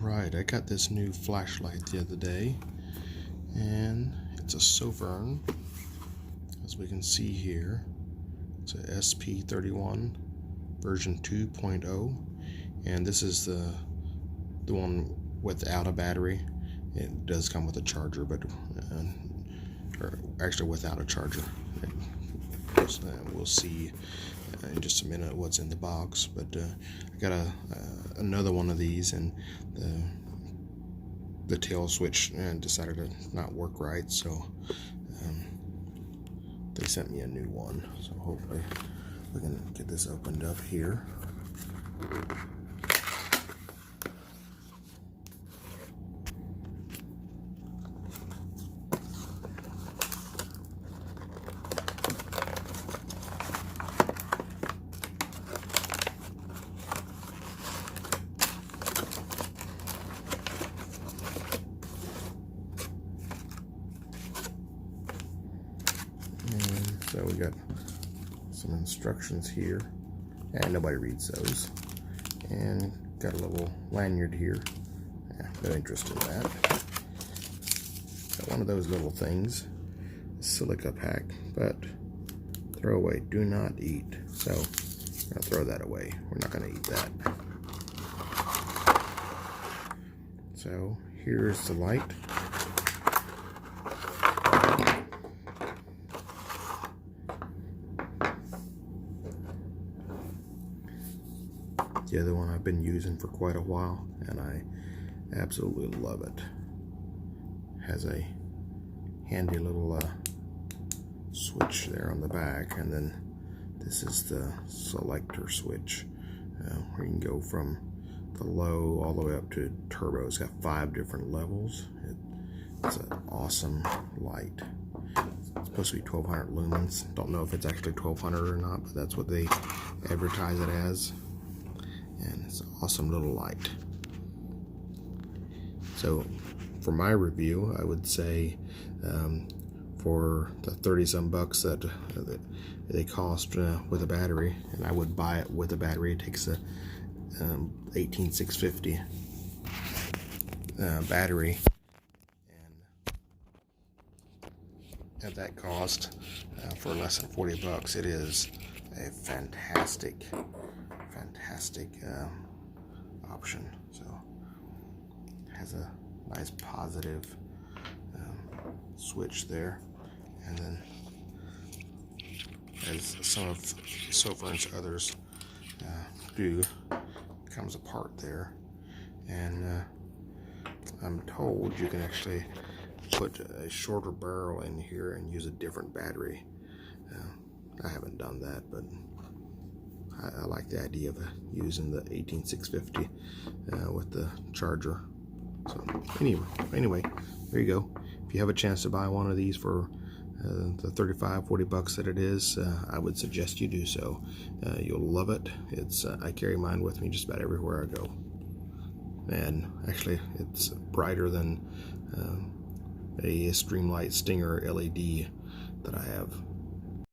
Alright, I got this new flashlight the other day, and it's a Sofirn, as we can see here. It's a SP31 version 2.0, and this is the one without a battery. It does come with a charger, but or actually without a charger. We'll see in just a minute what's in the box, but I got another one of these, and the tail switch decided to not work right, so they sent me a new one. So hopefully we can get this opened up here. So we got some instructions here, and nobody reads those. And got a little lanyard here. No interest in that. Got one of those little things, silica pack, but throw away. Do not eat. So I'm gonna throw that away. We're not gonna eat that. So here's the light. The other one I've been using for quite a while, and I absolutely love it. Has a handy little switch there on the back, and then this is the selector switch, where you can go from the low all the way up to turbo. It's got 5 different levels. It's an awesome light. It's supposed to be 1200 lumens. Don't know if it's actually 1200 or not, but that's what they advertise it as. And it's an awesome little light. So for my review, I would say for the 30-some bucks that they cost with a battery, and I would buy it with a battery. It takes a 18650 battery, and at that cost, for less than 40 bucks, it is a fantastic option. So it has a nice positive switch there, and then as some of Sofirn's others do, comes apart there, and I'm told you can actually put a shorter barrel in here and use a different battery. I haven't done that, but I like the idea of using the 18650 with the charger. So anyway, there you go. If you have a chance to buy one of these for the 35-40 bucks that it is, I would suggest you do so. You'll love it. It's I carry mine with me just about everywhere I go, and actually it's brighter than a Streamlight Stinger LED that I have.